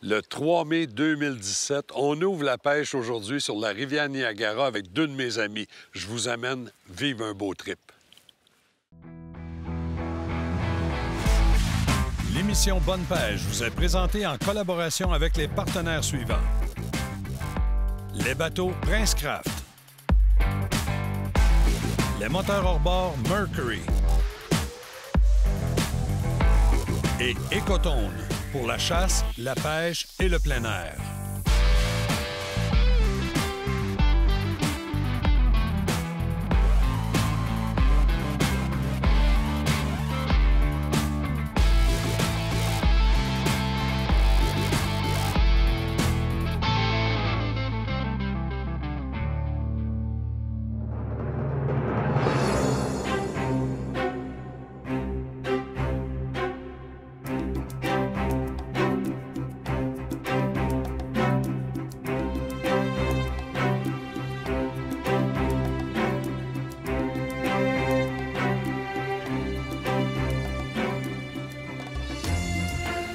Le 3 mai 2017, on ouvre la pêche aujourd'hui sur la rivière Niagara avec deux de mes amis. Je vous amène vivre un beau trip. L'émission Bonne Pêche vous est présentée en collaboration avec les partenaires suivants. Les bateaux Prince Craft. Les moteurs hors-bord Mercury. Et Ecotone pour la chasse, la pêche et le plein air.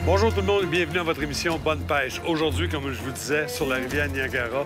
Bonjour tout le monde et bienvenue à votre émission Bonne Pêche. Aujourd'hui, comme je vous disais, sur la rivière Niagara,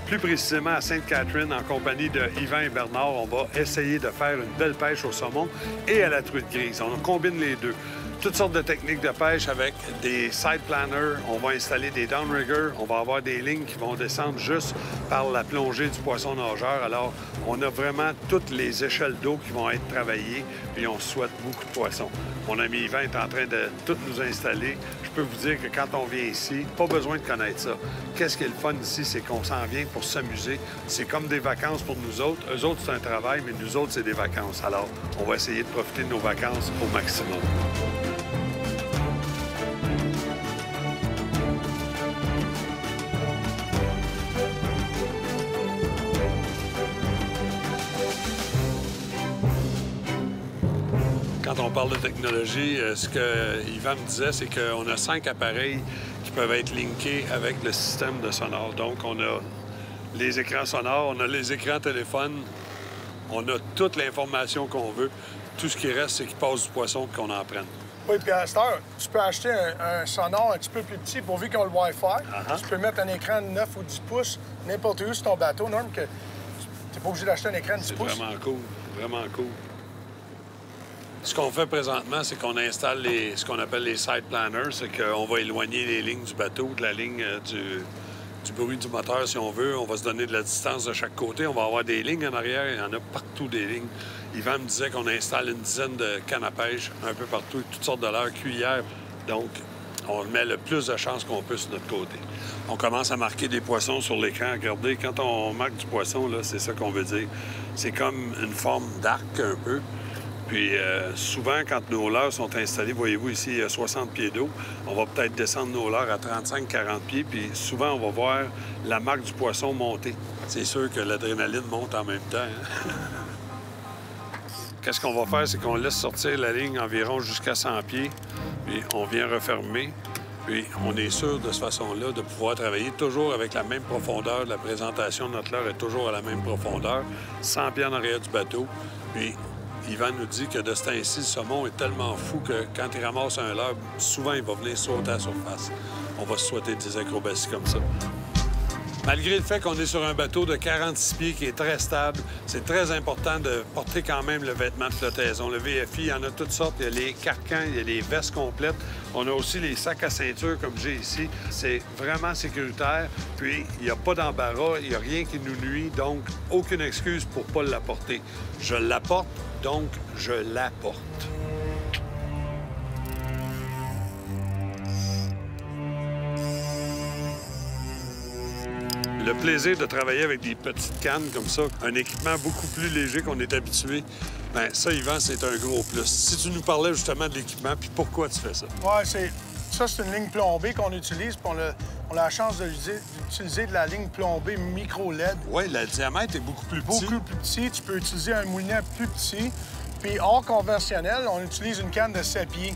plus précisément à Sainte-Catherine, en compagnie de Yvan et Bernard, on va essayer de faire une belle pêche au saumon et à la truite grise. On combine les deux. Toutes sortes de techniques de pêche avec des side planners. On va installer des downriggers. On va avoir des lignes qui vont descendre juste par la plongée du poisson nageur. Alors, on a vraiment toutes les échelles d'eau qui vont être travaillées et on souhaite beaucoup de poissons. Mon ami Yvan est en train de tout nous installer. Je peux vous dire que quand on vient ici, pas besoin de connaître ça. Qu'est-ce qui est le fun ici, c'est qu'on s'en vient pour s'amuser. C'est comme des vacances pour nous autres. Eux autres, c'est un travail, mais nous autres, c'est des vacances. Alors, on va essayer de profiter de nos vacances au maximum. Quand on parle de technologie, ce que Yvan me disait, c'est qu'on a 5 appareils qui peuvent être linkés avec le système de sonore. Donc, on a les écrans sonores, on a les écrans téléphones, on a toute l'information qu'on veut. Tout ce qui reste, c'est qu'il passe du poisson et qu'on en prenne. Oui, puis à cette heure, tu peux acheter un sonore un petit peu plus petit pourvu qu'ils ont le Wi-Fi. Tu peux mettre un écran de 9 ou 10 pouces n'importe où sur ton bateau, Norm, que tu n'es pas obligé d'acheter un écran de 10 pouces. C'est vraiment cool, vraiment cool. Ce qu'on fait présentement, c'est qu'on installe ce qu'on appelle les side planners, c'est qu'on va éloigner les lignes du bateau de la ligne du bruit du moteur, si on veut. On va se donner de la distance de chaque côté. On va avoir des lignes en arrière. Il y en a partout des lignes. Yvan me disait qu'on installe une dizaine de cannes à pêche un peu partout, toutes sortes de leurres, cuillères. Donc, on met le plus de chances qu'on peut sur notre côté. On commence à marquer des poissons sur l'écran. Regardez, quand on marque du poisson, là, c'est ça qu'on veut dire. C'est comme une forme d'arc un peu. Puis souvent, quand nos leurres sont installés, voyez-vous ici, il y a 60 pieds d'eau, on va peut-être descendre nos leurres à 35-40 pieds, puis souvent, on va voir la marque du poisson monter. C'est sûr que l'adrénaline monte en même temps. Hein? Qu'est-ce qu'on va faire, c'est qu'on laisse sortir la ligne environ jusqu'à 100 pieds, puis on vient refermer, puis on est sûr de cette façon-là de pouvoir travailler toujours avec la même profondeur. La présentation de notre leurre est toujours à la même profondeur, 100 pieds en arrière du bateau, puis Yvan nous dit que de ce temps-ci, le saumon est tellement fou que quand il ramasse un leurre, souvent, il va venir sauter à la surface. On va se souhaiter des acrobaties comme ça. Malgré le fait qu'on est sur un bateau de 46 pieds qui est très stable, c'est très important de porter quand même le vêtement de flottaison. Le VFI, il y en a toutes sortes. Il y a les carcans, il y a les vestes complètes. On a aussi les sacs à ceinture, comme j'ai ici. C'est vraiment sécuritaire. Puis, il n'y a pas d'embarras, il n'y a rien qui nous nuit. Donc, aucune excuse pour ne pas l'apporter. Je l'apporte, donc je l'apporte. Le plaisir de travailler avec des petites cannes comme ça, un équipement beaucoup plus léger qu'on est habitué, bien ça, Yvan, c'est un gros plus. Si tu nous parlais justement de l'équipement, puis pourquoi tu fais ça? Oui, c'est une ligne plombée qu'on utilise, puis on a la chance d'utiliser de la ligne plombée micro-LED. Oui, le diamètre est beaucoup plus petit. Beaucoup plus petit. Tu peux utiliser un moulinet plus petit. Puis hors conventionnel, on utilise une canne de 7 pieds.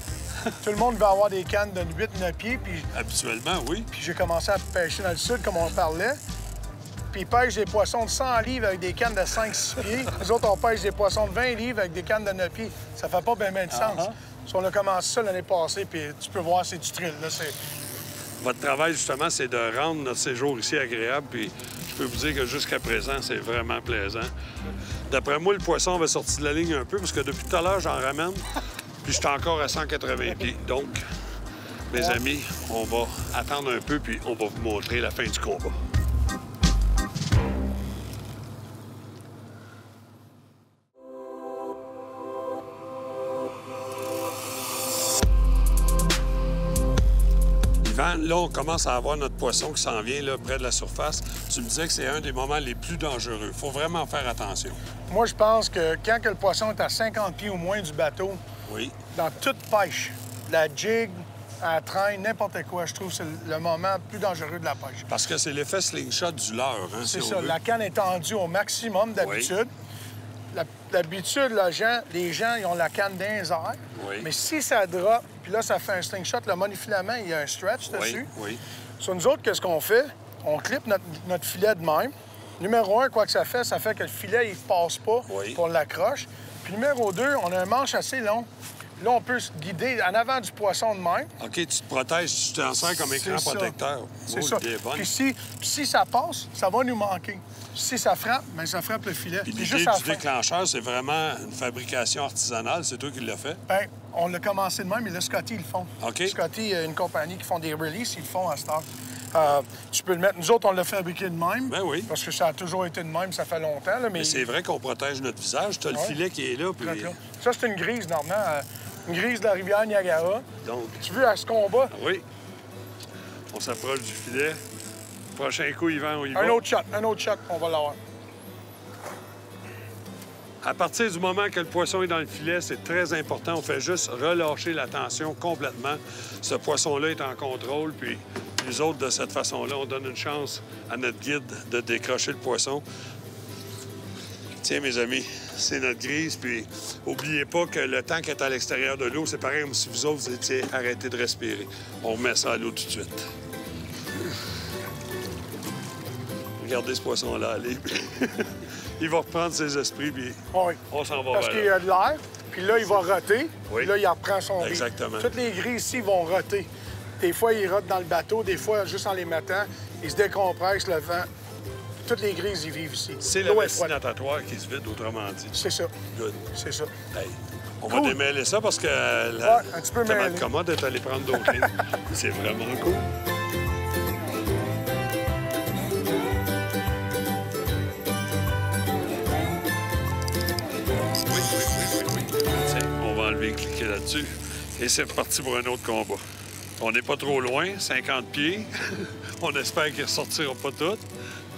Tout le monde va avoir des cannes de 8-9 pieds. Puis... Habituellement, oui. Puis j'ai commencé à pêcher dans le sud, comme on parlait. Puis ils pêchent des poissons de 100 livres avec des cannes de 5-6 pieds. Nous autres, on pêche des poissons de 20 livres avec des cannes de 9 pieds. Ça fait pas bien de sens. Si on a commencé ça l'année passée, puis tu peux voir, c'est du thrill. Là, Votre travail, justement, c'est de rendre notre séjour ici agréable. Puis je peux vous dire que jusqu'à présent, c'est vraiment plaisant. D'après moi, le poisson va sortir de la ligne un peu parce que depuis tout à l'heure, j'en ramène. Puis je suis encore à 180 pieds. Donc, mes amis, on va attendre un peu puis on va vous montrer la fin du combat. Là, on commence à avoir notre poisson qui s'en vient là, près de la surface. Tu me disais que c'est un des moments les plus dangereux. Il faut vraiment faire attention. Moi, je pense que quand que le poisson est à 50 pieds ou moins du bateau, oui, dans toute pêche, la jig, à traîne, n'importe quoi, je trouve que c'est le moment plus dangereux de la pêche. Parce que c'est l'effet slingshot du leurre, hein, c'est si ça. La canne est tendue au maximum d'habitude. Oui. D'habitude, les gens, ils ont la canne dans les airs. Oui. Mais si ça drop, puis là, ça fait un slingshot, le monofilament, il y a un stretch dessus. Oui. Sur nous autres, qu'est-ce qu'on fait? On clip notre filet de même. Numéro 1, quoi que ça fait que le filet, il ne passe pas pour l'accroche. Puis numéro 2, on a un manche assez long. Là, on peut se guider en avant du poisson de même. OK, tu te protèges, tu t'en sers comme écran protecteur. C'est ça. Puis si ça passe, ça va nous manquer. Si ça frappe, bien, ça frappe le filet. Puis l'idée du déclencheur, c'est vraiment une fabrication artisanale. C'est toi qui l'as fait? Bien, on l'a commencé de même, mais là, Scotty, ils le font. OK. Scotty, une compagnie qui font des releases, ils le font à cette heure. Tu peux le mettre... Nous autres, on l'a fabriqué de même. Ben oui. Parce que ça a toujours été de même, ça fait longtemps. Là, mais c'est vrai qu'on protège notre visage. Tu as le filet qui est là. Puis... Ça, c'est une grise, normalement. Une grise de la rivière Niagara. Donc... Tu veux, à ce combat? Oui. On s'approche du filet. Prochain coup, Yvan, on y va. Un autre shot, on va l'avoir. À partir du moment que le poisson est dans le filet, c'est très important. On fait juste relâcher la tension complètement. Ce poisson-là est en contrôle, puis nous autres, de cette façon-là, on donne une chance à notre guide de décrocher le poisson. Tiens, mes amis, c'est notre grise, puis oubliez pas que le temps qui est à l'extérieur de l'eau, c'est pareil comme si vous autres, vous étiez arrêtés de respirer. On remet ça à l'eau tout de suite. Regardez ce poisson-là aller. Il va reprendre ses esprits, puis on s'en va vers là. Parce qu'il y a de l'air, puis là, il va roter, puis là, il reprend son rythme. Exactement. Toutes les grises ici vont roter. Des fois, ils rotent dans le bateau, des fois, juste en les mettant, ils se décompressent, le vent. Toutes les grises, ils vivent ici. C'est la vessie natatoire qui se vide, autrement dit. C'est ça. Good. C'est ça. Hey, on va démêler ça parce que un petit peu tellement commode d'être allé prendre d'autres lignes. C'est vraiment cool. Cliquer là-dessus. Et c'est reparti pour un autre combat. On n'est pas trop loin, 50 pieds. On espère qu'ils ne ressortiront pas toutes.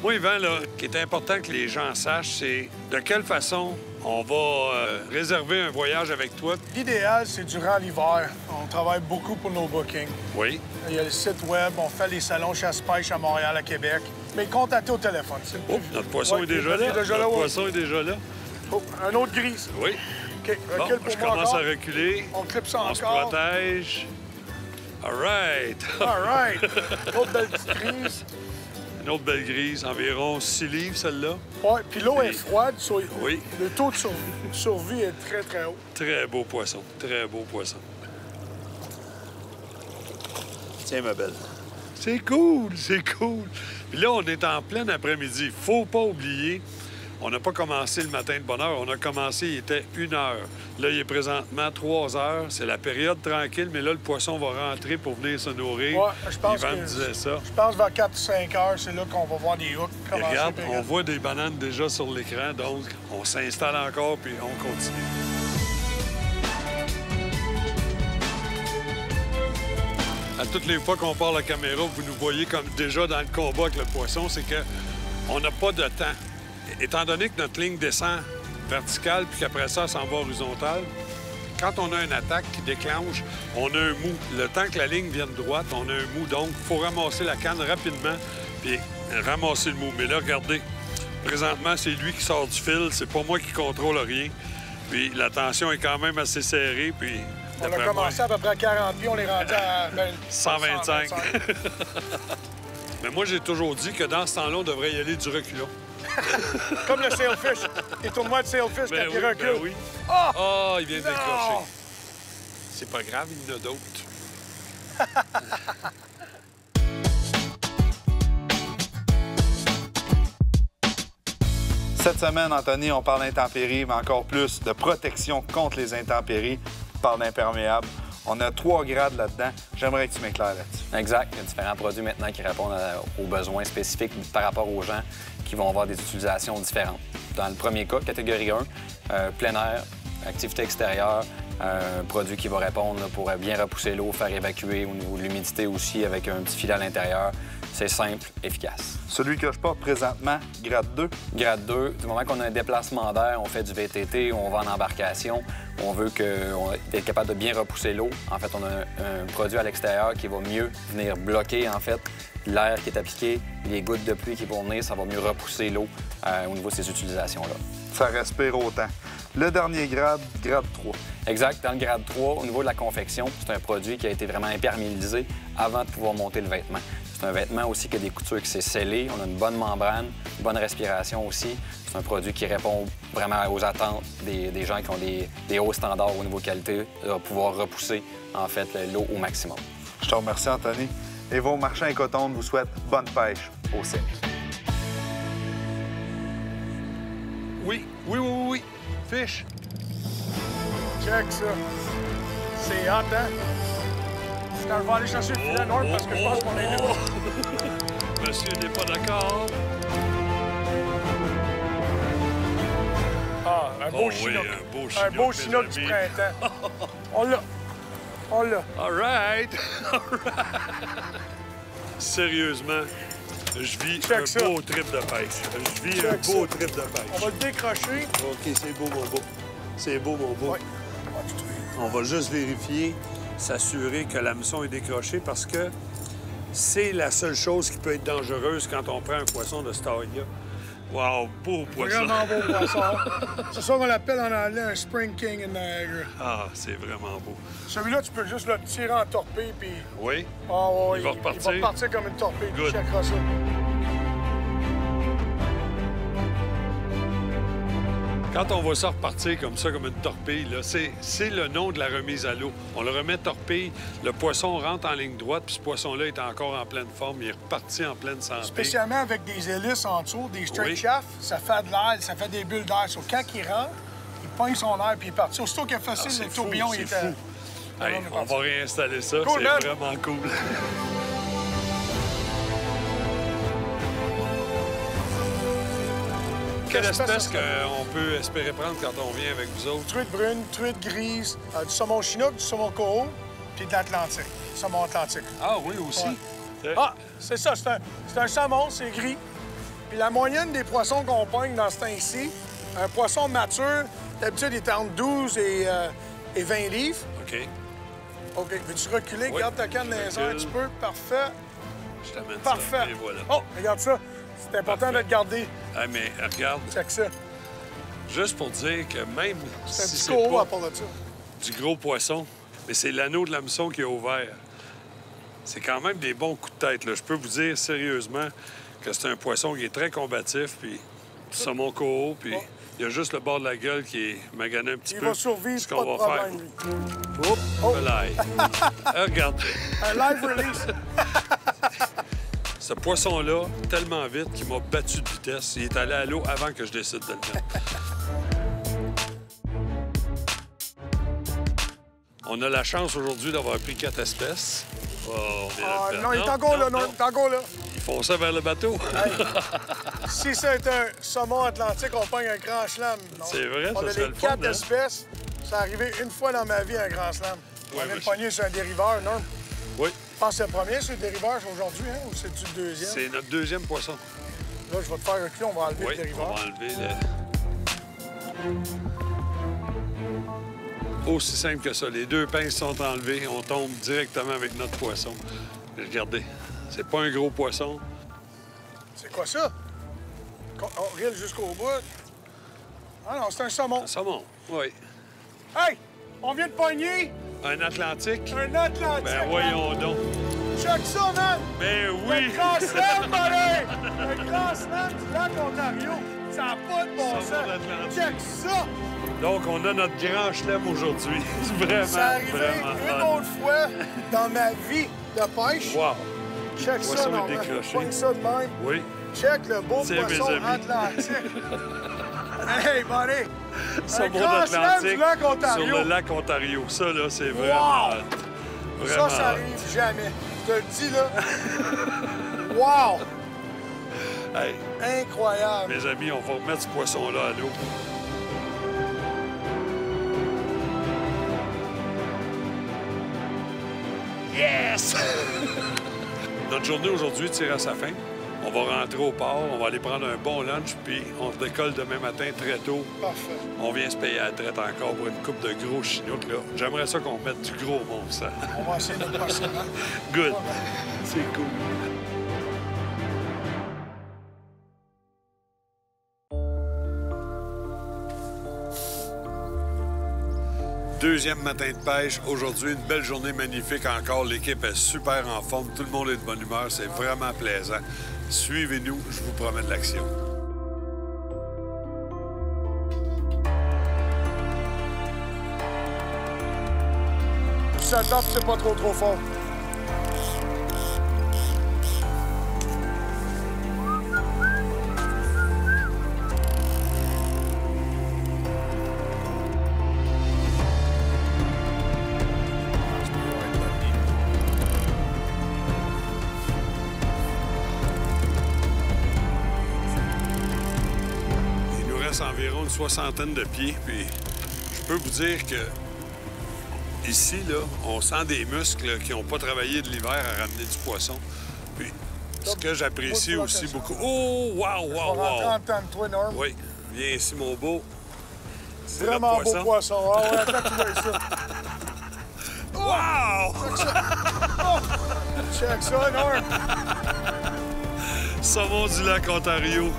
Moi, Yvan, là, ce qui est important que les gens sachent, c'est de quelle façon on va réserver un voyage avec toi. L'idéal, c'est durant l'hiver. On travaille beaucoup pour nos bookings. Oui. Il y a le site web, on fait les salons chasse-pêche à Montréal, à Québec. Mais contactez au téléphone. Oh, notre poisson est déjà là. Notre poisson est déjà là. Oh, un autre grise. Oui. OK, recule pour je moi commence encore. à reculer. On clip ça encore. On se protège. All right. All right. Une autre belle petite grise. Une autre belle grise, environ 6 livres, celle-là. Oui, puis l'eau est froide. Oui. Le taux de survie est très, très haut. Très beau poisson. Très beau poisson. Tiens, ma belle. C'est cool, c'est cool. Puis là, on est en plein après-midi. Faut pas oublier... On n'a pas commencé le matin de bonne heure. On a commencé, il était 1 heure. Là, il est présentement 3 heures. C'est la période tranquille, mais là, le poisson va rentrer pour venir se nourrir. Oui, je pense Yvan me disait ça. Je pense vers 4-5 heures, c'est là qu'on va voir des hooks commencer. Regarde, on voit des bananes déjà sur l'écran, donc on s'installe encore, puis on continue. À toutes les fois qu'on part la caméra, vous nous voyez comme déjà dans le combat avec le poisson, c'est qu'on n'a pas de temps. Étant donné que notre ligne descend verticale puis qu'après ça, s'en va horizontale, quand on a une attaque qui déclenche, on a un mou. Le temps que la ligne vienne droite, on a un mou. Donc, il faut ramasser la canne rapidement puis ramasser le mou. Mais là, regardez, présentement, c'est lui qui sort du fil. C'est pas moi qui contrôle rien. Puis la tension est quand même assez serrée. Puis, on a commencé à peu près à 40 pieds, on est rendu à 125. Mais moi, j'ai toujours dit que dans ce temps-là, on devrait y aller du reculon. Comme le sailfish. Les tournois de sailfish, quand il recule. Ben oui. Oh, il vient de décrocher. C'est pas grave, il y en a d'autres. Cette semaine, Anthony, on parle d'intempéries, mais encore plus de protection contre les intempéries. On parle d'imperméable. On a 3 grades là-dedans. J'aimerais que tu m'éclaires là-dessus. Exact. Il y a différents produits maintenant qui répondent aux besoins spécifiques par rapport aux gens qui vont avoir des utilisations différentes. Dans le premier cas, catégorie 1, plein air, activité extérieure, un produit qui va répondre là, pour bien repousser l'eau, faire évacuer au niveau de l'humidité aussi avec un petit filet à l'intérieur. C'est simple, efficace. Celui que je porte présentement, grade 2. Grade 2, du moment qu'on a un déplacement d'air, on fait du VTT, on va en embarcation, on veut être capable de bien repousser l'eau. En fait, on a un produit à l'extérieur qui va mieux venir bloquer, en fait, l'air qui est appliqué, les gouttes de pluie qui vont venir, ça va mieux repousser l'eau au niveau de ces utilisations-là. Ça respire autant. Le dernier grade, grade 3. Exact. Dans le grade 3, au niveau de la confection, c'est un produit qui a été vraiment imperméabilisé avant de pouvoir monter le vêtement. C'est un vêtement aussi qui a des coutures qui s'est scellé. On a une bonne membrane, une bonne respiration aussi. C'est un produit qui répond vraiment aux attentes des gens qui ont des hauts standards au niveau qualité, de pouvoir repousser, en fait, l'eau au maximum. Je te remercie, Anthony. Et vos marchands et Coton vous souhaitent bonne pêche au sec. Oui. Fiche. Check ça. C'est hot, hein? Je vais aller chercher le filet Norm parce que je pense qu'on est là. Monsieur n'est pas d'accord. Ah, un beau chinook. Un beau chinook du printemps. On l'a. All right. Sérieusement, je vis un beau trip de pêche. On va le décrocher. OK, c'est beau, mon beau. C'est beau, mon beau. Oui. On va juste vérifier, s'assurer que l'hameçon est décroché parce que c'est la seule chose qui peut être dangereuse quand on prend un poisson de cette taille-là. Wow, beau poisson! Vraiment beau poisson. C'est ça qu'on l'appelle en anglais un Spring King in Niagara. Ah, c'est vraiment beau. Celui-là, tu peux juste le tirer en torpille, puis... Oui? Ah oui, Il va repartir? Il va repartir comme une torpille. Good. Tu checkeras ça. Quand on voit ça repartir comme ça, comme une torpille, là, c'est le nom de la remise à l'eau. On le remet torpille, le poisson rentre en ligne droite, puis ce poisson-là est encore en pleine forme, il est reparti en pleine santé. Spécialement avec des hélices en dessous, des straight Oui. shafts, ça fait de l'air, ça fait des bulles d'air. Quand il rentre, il pogne son air, puis il est parti. Aussitôt qu'il est facile, c'est le fou, tourbillon, il c'est était... fou. Hey, on va réinstaller ça, Cool, man. c'est vraiment cool. Quelle espèce qu'on peut espérer prendre quand on vient avec vous autres? Truite brune, truite grise, du saumon chinook, du saumon coho, puis de l'Atlantique. Saumon atlantique. Ah oui, aussi? Ouais. Ah, c'est ça, c'est un saumon, c'est gris. Puis la moyenne des poissons qu'on pogne dans ce temps-ci, un poisson mature, d'habitude, il est entre 12 et 20 livres. OK. OK, veux-tu reculer? Oui, Garde ta canne dans les airs un petit peu. Parfait. Je t'amène Parfait. ça, et voilà. Oh, regarde ça. C'est important de te garder. Ah, mais regarde, Check ça. juste pour dire que même C'est un si petit c'est coho pas à part de ça. du gros poisson, mais c'est l'anneau de l'hameçon qui est ouvert. C'est quand même des bons coups de tête, là. Je peux vous dire sérieusement que c'est un poisson qui est très combatif, puis saumon coho, puis il y a juste le bord de la gueule qui est magané un petit Il peu. va survivre, Ce pas qu'on de va faire. problème, lui. Oups, Oh. volaille. Regarde. Un live release. Ce poisson-là, tellement vite qu'il m'a battu de vitesse. Il est allé à l'eau avant que je décide de le mettre. On a la chance aujourd'hui d'avoir pris 4 espèces. Oh, on vient de le faire. Non, il est encore là, non, il est encore là. Ils font ça vers le bateau. Hey, si c'est un saumon atlantique, on pogne un grand slam. Non. C'est vrai, on ça a serait les le fun, 4 hein? espèces. Ça est arrivé une fois dans ma vie, un grand slam. On Ouais, vient de mais pogner sur un dériveur, non? Oui, Je pense que c'est le premier sur le dériveur aujourd'hui, hein? Ou c'est-tu le deuxième? c'est notre deuxième poisson. Là, je vais te faire reculer, on va enlever Oui, le on dériveur. va enlever le... Aussi simple que ça. Les 2 pinces sont enlevées. On tombe directement avec notre poisson. Regardez, c'est pas un gros poisson. C'est quoi ça? On rille jusqu'au bout. Ah non, c'est un saumon. Un saumon, oui. Hey! On vient de pogner Un Atlantique? un Atlantique! Ben voyons donc. Check ça, man! Ben oui! Le Grand Slam, buddy! Le Grand Slam du lac Ontario! Ça n'a pas de bon Saumon sens! d'Atlantique. Check ça! Donc, on a notre grand chelem aujourd'hui. Vraiment, Ça arrivé vraiment une fun. autre fois dans ma vie de pêche. Wow! Check Le ça, poisson est Normand. décroché. Pogne ça de même. Oui. Check le beau Tiens, mes poisson amis. atlantique. Hey, buddy! Sur Un le bord grand de slam l'Atlantique, du lac Ontario. sur le lac Ontario. Ça, là, c'est vraiment hot. Vraiment Ça hot. arrive jamais. Je te le dis, là. Wow! Hey, Incroyable. mes amis, on va remettre ce poisson-là à l'eau. Yes! Notre journée aujourd'hui tire à sa fin. On va rentrer au port, on va aller prendre un bon lunch, puis on décolle demain matin très tôt. Parfait. On vient se payer à la traite encore pour une coupe de gros chinooks, là. J'aimerais ça qu'on mette du gros monde, ça. On va essayer de passer. Good. C'est cool. Deuxième matin de pêche. Aujourd'hui, une belle journée magnifique encore. L'équipe est super en forme. Tout le monde est de bonne humeur. C'est vraiment plaisant. Suivez-nous. Je vous promets de l'action. Ça tape, c'est pas trop fort. Il nous reste environ une soixantaine de pieds. Puis, je peux vous dire que ici, là, on sent des muscles qui n'ont pas travaillé de l'hiver à ramener du poisson. Puis, ce que j'apprécie aussi beaucoup... Oh, wow, On wow, va rentrer wow! en temps de toi, Norm. Oui, viens ici, mon beau. C'est le Vraiment beau poisson. Ah ouais, attends, tu vois ça. Wow! Check ça, Norm. Saumon du lac Ontario.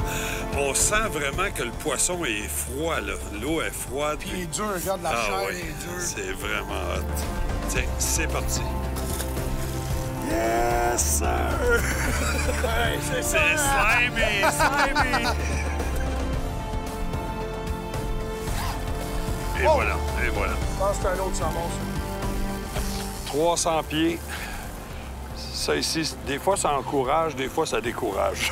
On sent vraiment que le poisson est froid, là. L'eau est froide. Puis il est dur, regarde la chair, oui. il est dur. C'est vraiment hot. Tiens, c'est parti. Yes, sir! Hey, c'est ça. C'est slimy! Et Oh! voilà, et voilà. Je pense que c'est un autre saumon, ça. 300 pieds. Ça ici, des fois, ça encourage, des fois, ça décourage.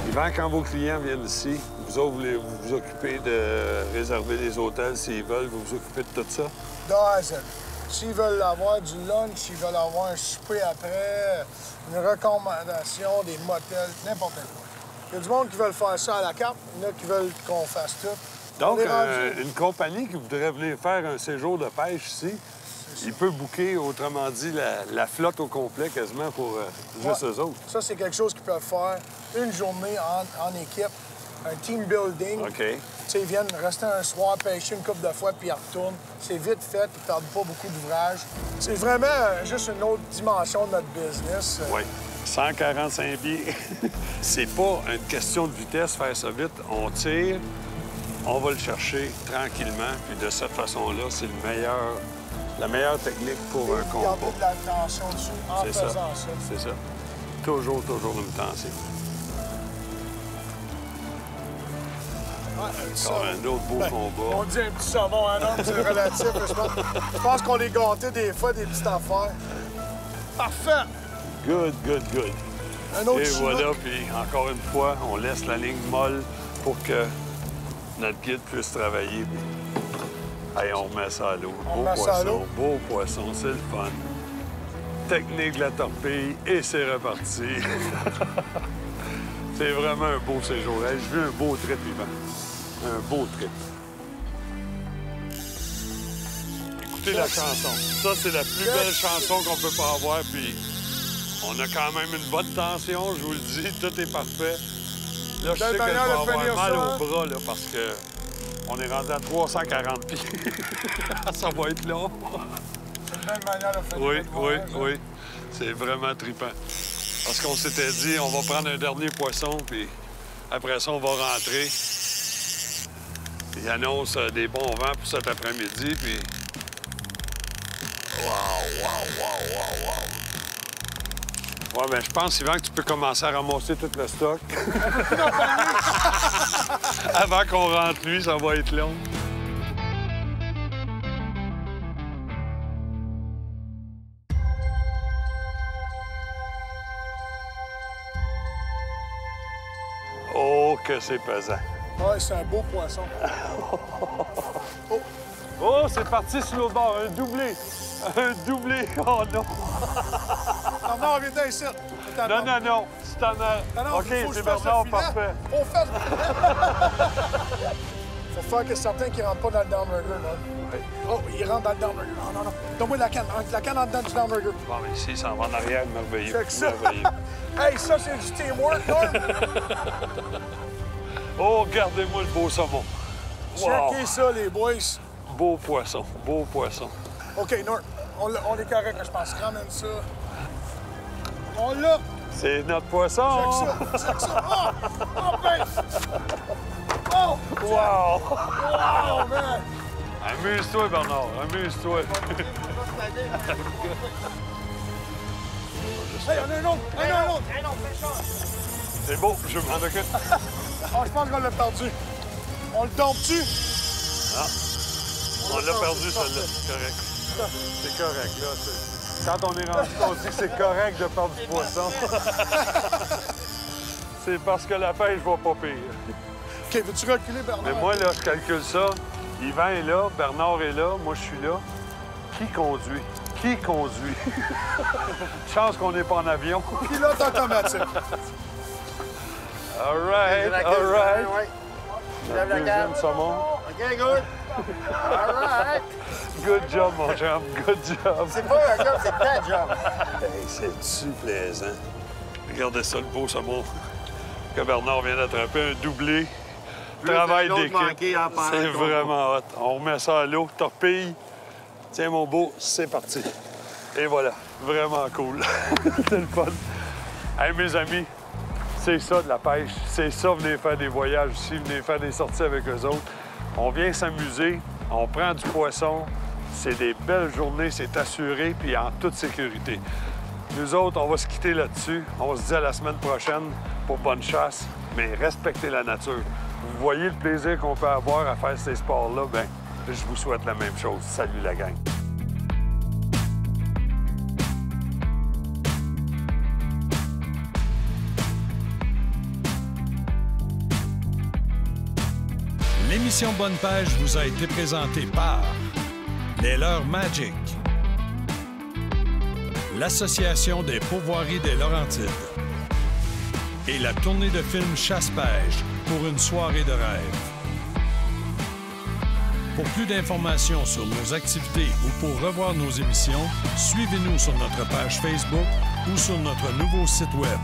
Hiver, quand vos clients viennent ici, vous autres, vous vous occupez de réserver des hôtels s'ils veulent, vous vous occupez de tout ça? De A à Z. S'ils veulent avoir du lunch, s'ils veulent avoir un souper après, une recommandation, des motels, n'importe quoi. Il y a du monde qui veulent faire ça à la carte, il y en a qui veulent qu'on fasse tout. Donc, On est rendu- une compagnie qui voudrait venir faire un séjour de pêche ici, il peut booker, autrement dit, la flotte au complet quasiment pour juste Ouais. eux autres. Ça, c'est quelque chose qu'ils peuvent faire une journée en équipe, un team building. OK. Tu sais, ils viennent rester un soir, pêcher une couple de fois, puis ils retournent. C'est vite fait, ils perdent pas beaucoup d'ouvrage. C'est vraiment juste une autre dimension de notre business. Oui. 145 pieds. C'est pas une question de vitesse, faire ça vite. On tire, on va le chercher tranquillement, puis de cette façon-là, c'est la meilleure technique pour un combo. Garder de la tension dessus en C'est faisant ça. ça. C'est ça. Toujours une tension. Encore un autre beau combat. On dit un petit saumon, hein, non? C'est relatif. Je pense qu'on est gâtés des fois, des petites affaires. Parfait! Good. Un autre Et chinook. voilà, puis encore une fois, on laisse la ligne molle pour que notre guide puisse travailler. Puis, hey, on remet ça à l'eau. Beau poisson, c'est le fun. Technique de la torpille et c'est reparti. C'est vraiment un beau séjour. Hey, je veux un beau trip, Yvan. Un beau trip. Écoutez la chanson. Ça, c'est la plus belle chanson qu'on peut pas avoir, puis on a quand même une bonne tension, je vous le dis, tout est parfait. Là, je sais que je vais avoir mal au bras, là, parce que on est rendu à 340 pieds. Ça va être long. C'est une belle manière de faire Oui. C'est vraiment trippant. Parce qu'on s'était dit, on va prendre un dernier poisson, puis après ça, on va rentrer. Il annonce des bons vents pour cet après-midi, puis... Wow! Ouais, ben je pense, Yvan, que tu peux commencer à ramasser tout le stock. Avant qu'on rentre, lui, ça va être long. que c'est pesant. Ouais, c'est un beau poisson. Oh, c'est parti sur l'autre bord. Un doublé. Un doublé. Oh non. Non, viens ici. Non. C'est en a... OK, c'est Bernard, parfait. Faut faire que certains qui ne rentrent pas dans le downrigger, là. Oui. Oh, il rentre dans le downrigger. Non. Donne-moi la canne. La canne en dedans du downrigger. Bon, mais ici, ça va en arrière, merveilleux. Check ça. Merveilleux. Hey, ça, c'est du teamwork, Norm. Oh, regardez-moi le beau saumon. Wow. Checkez ça, les boys. Beau poisson, beau poisson. OK, Norm, on est correct, je pense. Ramène ça. On l'a. C'est notre poisson. Check ça. Oh, ben. Oh! Wow! Oh, man! Amuse-toi, Bernard, amuse-toi. Hey, on a un autre! C'est beau, je m'en occupe. Oh, je pense qu'on l'a perdu. On le tombe-tu? Ah, on l'a perdu, celle-là. C'est correct. C'est correct, là. Quand on est rendu, on dit que c'est correct de perdre du poisson. C'est parce que la pêche va pas pire. OK, veux-tu reculer, Bernard? Mais moi, là, je calcule ça. Yvan est là, Bernard est là, moi, je suis là. Qui conduit? Qui conduit? Chance qu'on n'est pas en avion. Pilote automatique. All right, all right. Ouais. Notre deuxième saumon. OK, good. All right. Good job, mon chum, good job. C'est pas un job, c'est ta job. Hey, c'est-tu plaisant? Regardez ça, le beau saumon que Bernard vient d'attraper, un doublé. Travail d'équipe. C'est vraiment hot. On remet ça à l'eau, torpille. Tiens, mon beau, c'est parti. Et voilà, vraiment cool. C'est le fun. Hey, mes amis, c'est ça de la pêche. C'est ça, venez faire des voyages ici, venez faire des sorties avec eux autres. On vient s'amuser, on prend du poisson. C'est des belles journées, c'est assuré, puis en toute sécurité. Nous autres, on va se quitter là-dessus. On se dit à la semaine prochaine pour bonne chasse, mais respectez la nature. Vous voyez le plaisir qu'on peut avoir à faire ces sports-là, bien, je vous souhaite la même chose. Salut la gang! L'émission Bonne Pêche vous a été présentée par Les Leurres Magic, l'Association des pourvoiries des Laurentides et la tournée de films Chasse-Pêche pour une soirée de rêve. Pour plus d'informations sur nos activités ou pour revoir nos émissions, suivez-nous sur notre page Facebook ou sur notre nouveau site Web.